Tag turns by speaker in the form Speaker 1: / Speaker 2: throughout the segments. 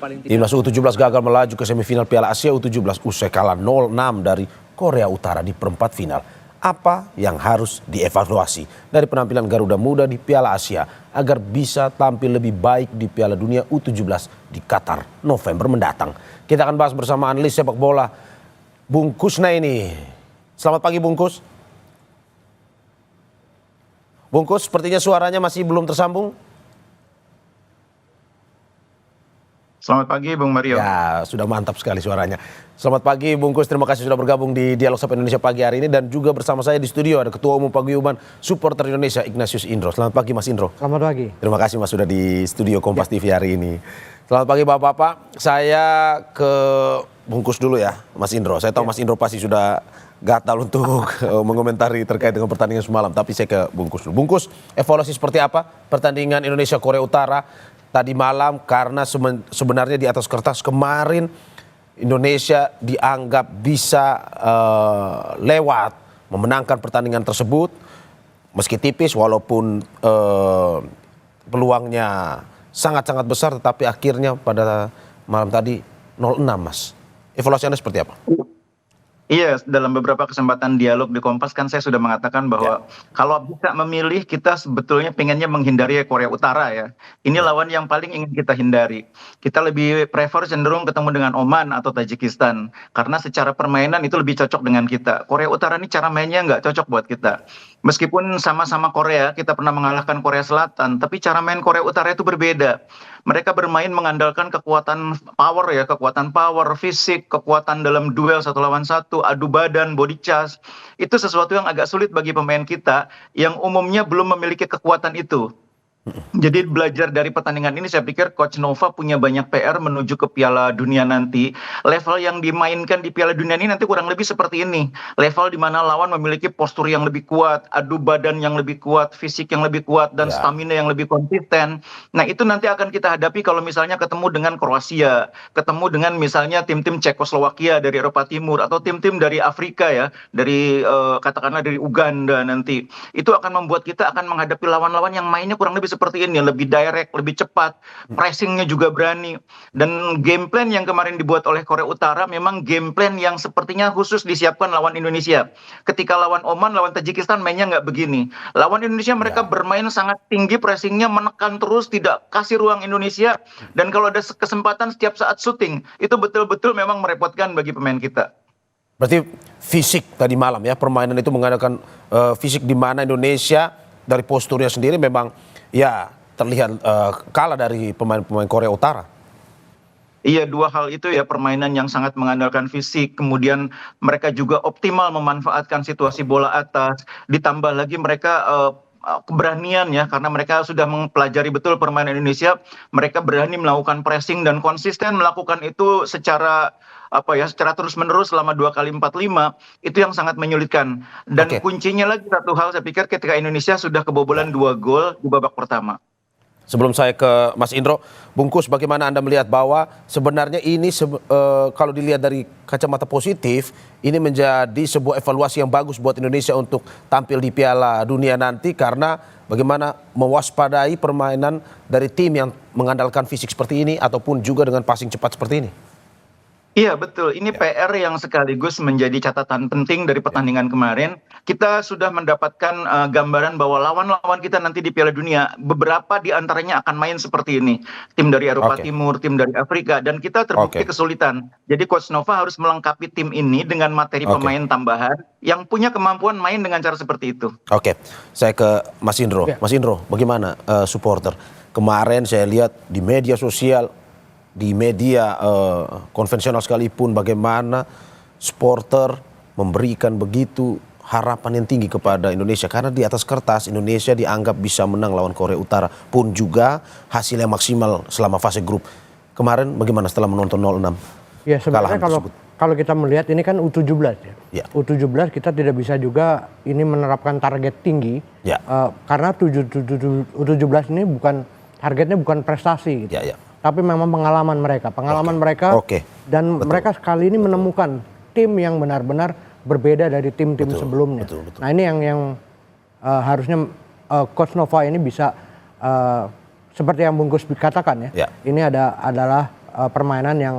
Speaker 1: Timnas U17 gagal melaju ke semifinal Piala Asia U17 usai kalah 0-6 dari Korea Utara di perempat final. Apa yang harus dievaluasi dari penampilan Garuda Muda di Piala Asia agar bisa tampil lebih baik di Piala Dunia U17 di Qatar November mendatang? Kita akan bahas bersama analis sepak bola Bung Kusnaini. Selamat pagi Bung Kus. Bung Kus, sepertinya suaranya masih belum tersambung.
Speaker 2: Selamat pagi Bung Mario.
Speaker 1: Ya, sudah mantap sekali suaranya. Selamat pagi Bung Kus, terima kasih sudah bergabung di Dialog Sapa Indonesia pagi hari ini. Dan juga bersama saya di studio ada Ketua Umum Paguyuban Supporter Indonesia Ignatius Indro. Selamat pagi Mas Indro.
Speaker 3: Selamat pagi.
Speaker 1: Terima kasih Mas sudah di studio Kompas TV hari ini. Selamat pagi Bapak-Bapak. Saya ke Bung Kus dulu ya Mas Indro. Saya tahu Mas Indro pasti sudah gatal untuk mengomentari terkait dengan pertandingan semalam. Tapi saya ke Bung Kus dulu. Bung Kus, evaluasi seperti apa pertandingan Indonesia Korea Utara tadi malam, karena sebenarnya di atas kertas kemarin Indonesia dianggap bisa lewat memenangkan pertandingan tersebut meski tipis, walaupun peluangnya sangat-sangat besar, tetapi akhirnya pada malam tadi 0-6 Mas. Evaluasi Anda seperti apa?
Speaker 2: Iya, dalam beberapa kesempatan dialog di Kompas kan saya sudah mengatakan bahwa kalau bisa memilih, kita sebetulnya pengennya menghindari Korea Utara ya. Ini lawan yang paling ingin kita hindari. Kita lebih prefer cenderung ketemu dengan Oman atau Tajikistan. Karena secara permainan itu lebih cocok dengan kita. Korea Utara ini cara mainnya nggak cocok buat kita. Meskipun sama-sama Korea, kita pernah mengalahkan Korea Selatan, tapi cara main Korea Utara itu berbeda. Mereka bermain mengandalkan kekuatan power, fisik, kekuatan dalam duel satu lawan satu, adu badan, body charge. Itu sesuatu yang agak sulit bagi pemain kita yang umumnya belum memiliki kekuatan itu. Jadi belajar dari pertandingan ini saya pikir Coach Nova punya banyak PR menuju ke Piala Dunia nanti. Level yang dimainkan di Piala Dunia ini nanti kurang lebih seperti ini. Level di mana lawan memiliki postur yang lebih kuat, adu badan yang lebih kuat, fisik yang lebih kuat, dan stamina yang lebih konsisten. Nah itu nanti akan kita hadapi kalau misalnya ketemu dengan Kroasia, ketemu dengan misalnya tim-tim Cekoslowakia dari Eropa Timur, atau tim-tim dari Afrika ya, dari katakanlah dari Uganda nanti. Itu akan membuat kita akan menghadapi lawan-lawan yang mainnya kurang lebih seperti ini, lebih direct, lebih cepat, pressingnya juga berani. Dan game plan yang kemarin dibuat oleh Korea Utara memang game plan yang sepertinya khusus disiapkan lawan Indonesia. Ketika lawan Oman, lawan Tajikistan mainnya nggak begini. Lawan Indonesia mereka bermain sangat tinggi, pressingnya menekan terus, tidak kasih ruang Indonesia. Dan kalau ada kesempatan setiap saat syuting, itu betul-betul memang merepotkan bagi pemain kita.
Speaker 1: Berarti fisik tadi malam ya, permainan itu mengadakan fisik, di mana Indonesia dari posturnya sendiri memang ya terlihat kalah dari pemain-pemain Korea Utara.
Speaker 2: Iya, dua hal itu ya, permainan yang sangat mengandalkan fisik, kemudian mereka juga optimal memanfaatkan situasi bola atas, ditambah lagi mereka keberanian ya, karena mereka sudah mempelajari betul permainan Indonesia, mereka berani melakukan pressing dan konsisten melakukan itu secara secara terus-menerus selama 2x45, itu yang sangat menyulitkan. Dan kuncinya lagi satu hal, saya pikir ketika Indonesia sudah kebobolan 2 gol di babak pertama.
Speaker 1: Sebelum saya ke Mas Indro, Bung Kus, bagaimana Anda melihat bahwa sebenarnya ini kalau dilihat dari kacamata positif, ini menjadi sebuah evaluasi yang bagus buat Indonesia untuk tampil di Piala Dunia nanti, karena bagaimana mewaspadai permainan dari tim yang mengandalkan fisik seperti ini ataupun juga dengan passing cepat seperti ini.
Speaker 2: Iya betul, ini PR yang sekaligus menjadi catatan penting dari pertandingan kemarin. Kita sudah mendapatkan gambaran bahwa lawan-lawan kita nanti di Piala Dunia, beberapa di antaranya akan main seperti ini. Tim dari Eropa Timur, tim dari Afrika, dan kita terbukti kesulitan. Jadi Coach Nova harus melengkapi tim ini dengan materi pemain tambahan yang punya kemampuan main dengan cara seperti itu.
Speaker 1: Saya ke Mas Indro. Mas Indro, bagaimana supporter? Kemarin saya lihat di media sosial, di media konvensional sekalipun, bagaimana supporter memberikan begitu harapan yang tinggi kepada Indonesia, karena di atas kertas Indonesia dianggap bisa menang lawan Korea Utara, pun juga hasil yang maksimal selama fase grup. Kemarin bagaimana setelah menonton 0-6?
Speaker 3: Ya sebenarnya kalau kita melihat ini kan U17 ya. U17 kita tidak bisa juga ini menerapkan target tinggi karena U17 ini targetnya bukan prestasi gitu. Tapi memang pengalaman mereka dan mereka sekali ini menemukan tim yang benar-benar berbeda dari tim-tim sebelumnya. Nah ini yang harusnya Coach Nova ini bisa seperti yang Bung Gus katakan ya, ini adalah permainan yang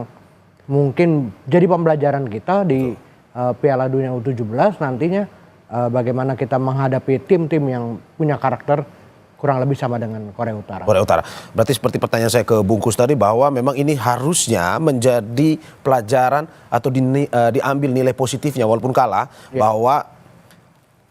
Speaker 3: mungkin jadi pembelajaran kita di Piala Dunia U17 nantinya, bagaimana kita menghadapi tim-tim yang punya karakter kurang lebih sama dengan Korea Utara.
Speaker 1: Korea Utara. Berarti seperti pertanyaan saya ke Bungkus tadi, bahwa memang ini harusnya menjadi pelajaran atau diambil nilai positifnya walaupun kalah, bahwa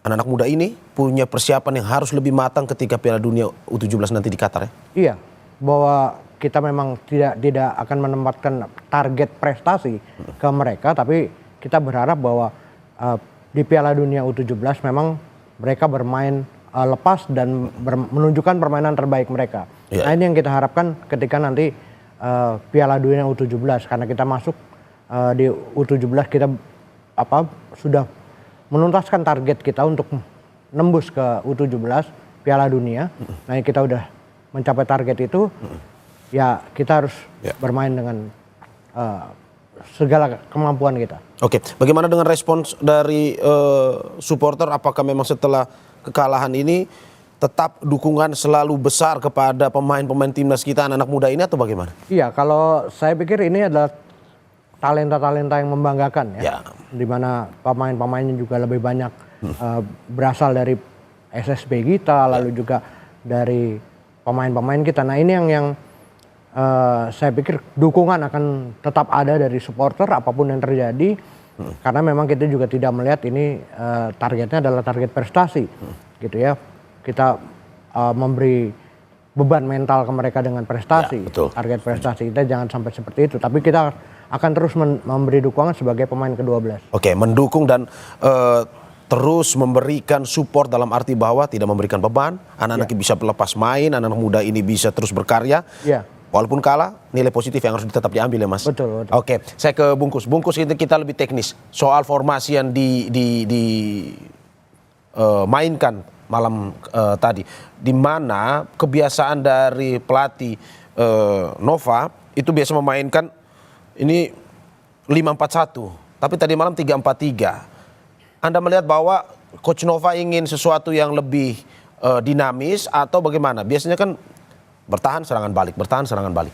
Speaker 1: anak-anak muda ini punya persiapan yang harus lebih matang ketika Piala Dunia U17 nanti di Qatar ya?
Speaker 3: Iya, bahwa kita memang tidak akan menempatkan target prestasi ke mereka, tapi kita berharap bahwa di Piala Dunia U17 memang mereka bermain lepas dan menunjukkan permainan terbaik mereka.
Speaker 1: Yeah.
Speaker 3: Nah, ini yang kita harapkan ketika nanti Piala Dunia U17, karena kita masuk di U17 kita sudah menuntaskan target kita untuk nembus ke U17 Piala Dunia. Nah, kita udah mencapai target itu, ya kita harus bermain dengan segala kemampuan kita.
Speaker 1: Oke, bagaimana dengan respons dari supporter? Apakah memang setelah kekalahan ini tetap dukungan selalu besar kepada pemain-pemain timnas kita, anak-anak muda ini, atau bagaimana?
Speaker 3: Iya, kalau saya pikir ini adalah talenta-talenta yang membanggakan ya. Di mana pemain-pemainnya juga lebih banyak berasal dari SSB kita, lalu juga dari pemain-pemain kita. Nah, ini yang saya pikir dukungan akan tetap ada dari supporter apapun yang terjadi, karena memang kita juga tidak melihat ini targetnya adalah target prestasi, gitu ya. Kita memberi beban mental ke mereka dengan prestasi, target prestasi kita jangan sampai seperti itu. Tapi kita akan terus memberi dukungan sebagai pemain ke-12.
Speaker 1: Oke, mendukung dan terus memberikan support dalam arti bahwa tidak memberikan beban, anak-anak bisa lepas main, anak-anak muda ini bisa terus berkarya. Walaupun kalah, nilai positif yang harus tetap diambil ya Mas.
Speaker 3: Betul.
Speaker 1: Oke, saya ke Bungkus. Bungkus, kita lebih teknis soal formasi yang mainkan malam tadi, di mana kebiasaan dari pelatih Nova itu biasa memainkan ini 5-4-1, tapi tadi malam 3-4-3. Anda melihat bahwa Coach Nova ingin sesuatu yang lebih dinamis atau bagaimana? Biasanya kan bertahan serangan balik, bertahan serangan balik.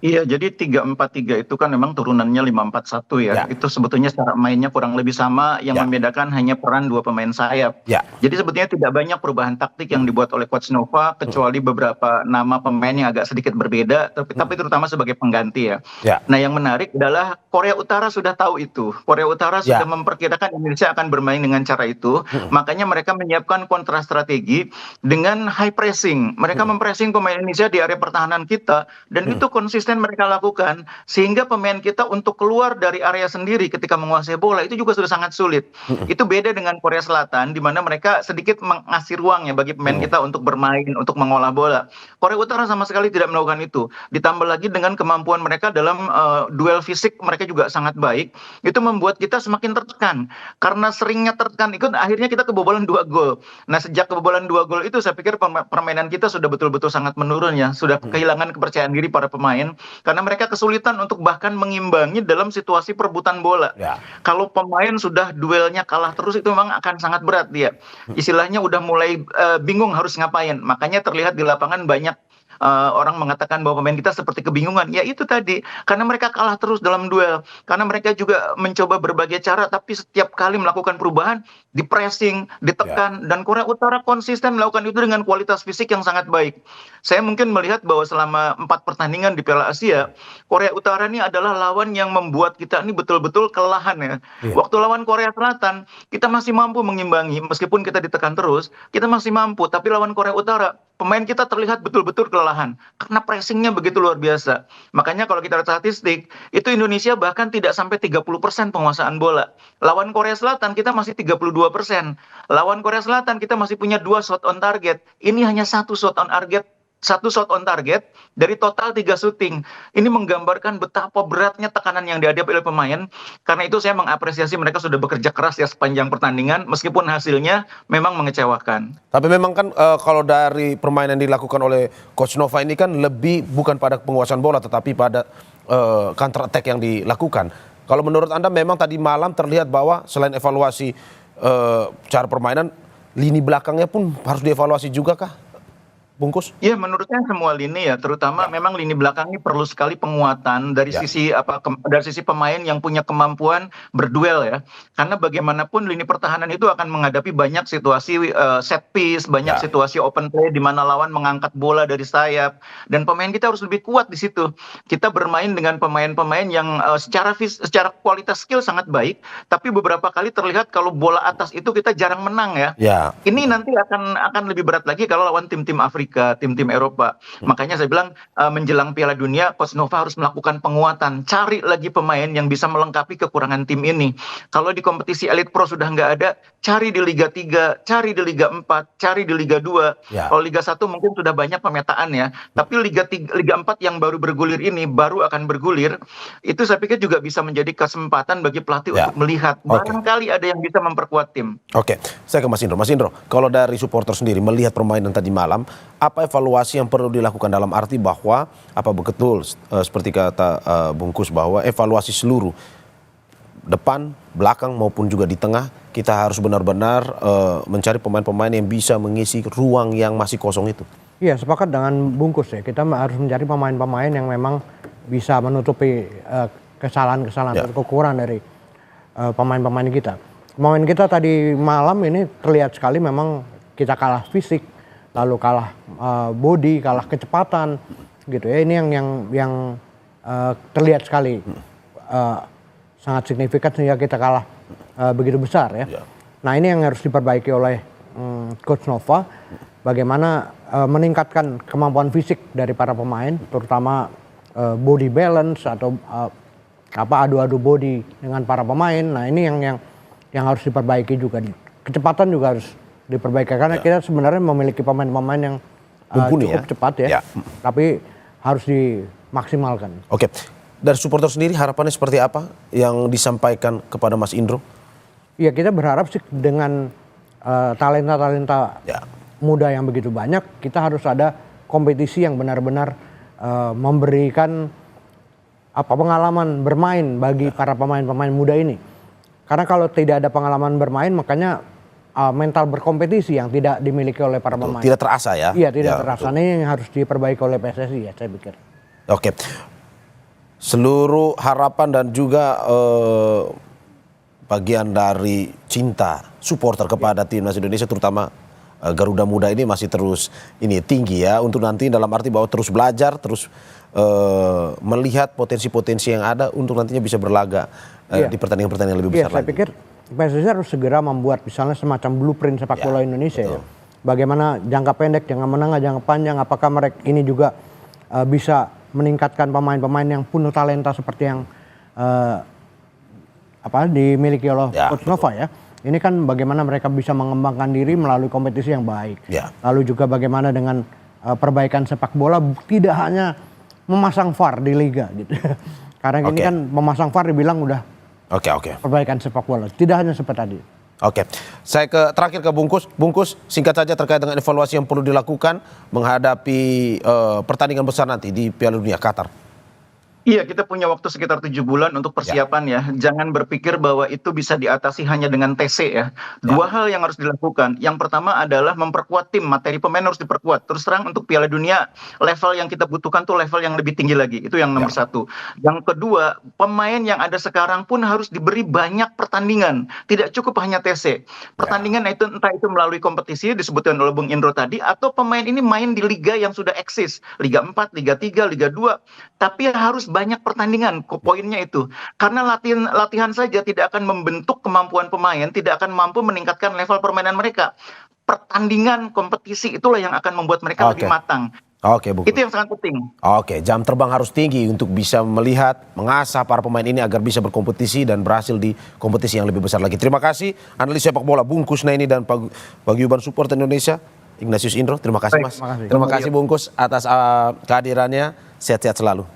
Speaker 2: Iya, jadi 3-4-3 itu kan memang turunannya 5-4-1 ya. Itu sebetulnya cara mainnya kurang lebih sama, yang membedakan hanya peran dua pemain sayap. Jadi sebetulnya tidak banyak perubahan taktik yang dibuat oleh Coach Nova, kecuali beberapa nama pemain yang agak sedikit berbeda, tapi terutama sebagai pengganti ya. Nah, yang menarik adalah Korea Utara sudah tahu itu. Korea Utara sudah memperkirakan Indonesia akan bermain dengan cara itu, makanya mereka menyiapkan kontra strategi dengan high pressing. Mereka mempressing pemain Indonesia di area pertahanan kita, dan itu konsisten mereka lakukan, sehingga pemain kita untuk keluar dari area sendiri ketika menguasai bola itu juga sudah sangat sulit. Itu beda dengan Korea Selatan, di mana mereka sedikit mengasih ruang ya bagi pemain kita untuk bermain, untuk mengolah bola. Korea Utara sama sekali tidak melakukan itu. Ditambah lagi dengan kemampuan mereka dalam duel fisik, mereka juga sangat baik. Itu membuat kita semakin tertekan. Karena seringnya tertekan itu, akhirnya kita kebobolan 2 gol. Nah, sejak kebobolan 2 gol itu, saya pikir permainan kita sudah betul-betul sangat menurun ya. Sudah kehilangan kepercayaan diri para pemain. Karena mereka kesulitan untuk bahkan mengimbangi dalam situasi perebutan bola. Kalau pemain sudah duelnya kalah terus, itu memang akan sangat berat dia. Istilahnya udah mulai bingung harus ngapain. Makanya terlihat di lapangan banyak orang mengatakan bahwa pemain kita seperti kebingungan. Ya itu tadi, karena mereka kalah terus dalam duel. Karena mereka juga mencoba berbagai cara, tapi setiap kali melakukan perubahan, di pressing, ditekan, dan Korea Utara konsisten melakukan itu dengan kualitas fisik yang sangat baik. Saya mungkin melihat bahwa selama 4 pertandingan di Piala Asia, Korea Utara ini adalah lawan yang membuat kita ini betul-betul kelelahan ya. Waktu lawan Korea Selatan, kita masih mampu mengimbangi, meskipun kita ditekan terus, kita masih mampu. Tapi lawan Korea Utara, pemain kita terlihat betul-betul kelelahan karena pressingnya begitu luar biasa. Makanya kalau kita lihat statistik, itu Indonesia bahkan tidak sampai 30% penguasaan bola. Lawan Korea Selatan kita masih 32%. Lawan Korea Selatan kita masih punya 2 shot on target. Ini hanya 1 shot on target. 1 shot on target dari total 3 syuting. Ini menggambarkan betapa beratnya tekanan yang dihadapi oleh pemain. Karena itu saya mengapresiasi mereka sudah bekerja keras ya sepanjang pertandingan, meskipun hasilnya memang mengecewakan.
Speaker 1: Tapi memang kan kalau dari permainan yang dilakukan oleh Coach Nova ini kan lebih bukan pada penguasaan bola, tetapi pada counter attack yang dilakukan. Kalau menurut Anda memang tadi malam terlihat bahwa selain evaluasi cara permainan, lini belakangnya pun harus dievaluasi juga kah? Bungkus?
Speaker 2: Iya, menurut saya semua lini ya, terutama memang lini belakang ini perlu sekali penguatan dari sisi dari sisi pemain yang punya kemampuan berduel ya. Karena bagaimanapun lini pertahanan itu akan menghadapi banyak situasi set piece, banyak situasi open play di mana lawan mengangkat bola dari sayap, dan pemain kita harus lebih kuat di situ. Kita bermain dengan pemain-pemain yang secara kualitas skill sangat baik, tapi beberapa kali terlihat kalau bola atas itu kita jarang menang ya. Ini nanti akan lebih berat lagi kalau lawan tim-tim Afrika, tim-tim Eropa. Makanya saya bilang menjelang Piala Dunia, Coach Nova harus melakukan penguatan, cari lagi pemain yang bisa melengkapi kekurangan tim ini. Kalau di kompetisi Elite Pro sudah nggak ada, cari di Liga 3, cari di Liga 4, cari di Liga 2. Kalau Liga 1 mungkin sudah banyak pemetaan ya, tapi Liga 4 yang baru bergulir ini, baru akan bergulir, itu saya pikir juga bisa menjadi kesempatan bagi pelatih untuk melihat, barangkali ada yang bisa memperkuat tim.
Speaker 1: Oke, saya ke Mas Indro. Mas Indro, kalau dari supporter sendiri melihat permainan tadi malam, apa evaluasi yang perlu dilakukan dalam arti bahwa apa betul seperti kata Bungkus bahwa evaluasi seluruh depan, belakang maupun juga di tengah kita harus benar-benar mencari pemain-pemain yang bisa mengisi ruang yang masih kosong itu.
Speaker 3: Iya, sepakat dengan Bungkus ya. Kita harus mencari pemain-pemain yang memang bisa menutupi kesalahan-kesalahan atau kekurangan dari pemain-pemain kita. Pemain kita tadi malam ini terlihat sekali memang kita kalah fisik, lalu kalah body, kalah kecepatan, gitu ya. Ini yang terlihat sekali sangat signifikan sehingga kita kalah begitu besar ya. Nah ini yang harus diperbaiki oleh Coach Nova, bagaimana meningkatkan kemampuan fisik dari para pemain, terutama body balance atau adu-adu body dengan para pemain. Nah ini yang harus diperbaiki juga. Kecepatan juga harus diperbaiki karena kita sebenarnya memiliki pemain-pemain yang cukup cepat ya, tapi harus dimaksimalkan.
Speaker 1: Oke, dari supporter sendiri harapannya seperti apa yang disampaikan kepada Mas Indro?
Speaker 3: Ya kita berharap sih dengan talenta-talenta muda yang begitu banyak, kita harus ada kompetisi yang benar-benar memberikan pengalaman bermain bagi para pemain-pemain muda ini. Karena kalau tidak ada pengalaman bermain, makanya mental berkompetisi yang tidak dimiliki oleh para pemain.
Speaker 1: Tidak terasa ya?
Speaker 3: Iya, tidak terasa. Ini yang harus diperbaiki oleh PSSI ya, saya pikir.
Speaker 1: Oke, seluruh harapan dan juga bagian dari cinta supporter kepada timnas Indonesia, terutama Garuda Muda ini masih terus tinggi ya, untuk nanti dalam arti bahwa terus belajar, terus melihat potensi-potensi yang ada untuk nantinya bisa berlaga di pertandingan-pertandingan lebih besar lagi. Saya
Speaker 3: pikir PSSI harus segera membuat misalnya semacam blueprint sepak bola Indonesia ya. Bagaimana jangka pendek, jangka menengah, jangka panjang, apakah mereka ini juga bisa meningkatkan pemain-pemain yang penuh talenta seperti yang dimiliki oleh Coach Nova ya. Ini kan bagaimana mereka bisa mengembangkan diri melalui kompetisi yang baik. Lalu juga bagaimana dengan perbaikan sepak bola, tidak hanya memasang VAR di liga gitu. Karena ini kan memasang VAR dibilang udah perbaikan sepak bola. Tidak hanya seperti tadi.
Speaker 1: Oke, saya terakhir ke Bungkus. Bungkus, singkat saja terkait dengan evaluasi yang perlu dilakukan menghadapi pertandingan besar nanti di Piala Dunia Qatar.
Speaker 2: Iya, kita punya waktu sekitar 7 bulan untuk persiapan ya. Jangan berpikir bahwa itu bisa diatasi hanya dengan TC ya. Dua hal yang harus dilakukan. Yang pertama adalah memperkuat tim, materi pemain harus diperkuat. Terus terang untuk Piala Dunia, level yang kita butuhkan tuh level yang lebih tinggi lagi. Itu yang nomor satu. Yang kedua, pemain yang ada sekarang pun harus diberi banyak pertandingan. Tidak cukup hanya TC. Pertandingan itu entah itu melalui kompetisi disebutkan oleh Bung Indro tadi, atau pemain ini main di liga yang sudah eksis. Liga 4, Liga 3, Liga 2. Tapi harus banyak pertandingan, poinnya itu. Karena latihan saja tidak akan membentuk kemampuan pemain, tidak akan mampu meningkatkan level permainan mereka. Pertandingan, kompetisi itulah yang akan membuat mereka lebih matang. Itu yang sangat penting.
Speaker 1: Jam terbang harus tinggi untuk bisa melihat, mengasah para pemain ini agar bisa berkompetisi dan berhasil di kompetisi yang lebih besar lagi. Terima kasih analis sepak bola Bungkus Naini dan Paguyuban Supporter Indonesia, Ignatius Indro. Terima kasih Mas. Terima kasih Bungkus atas kehadirannya. Sehat-sehat selalu.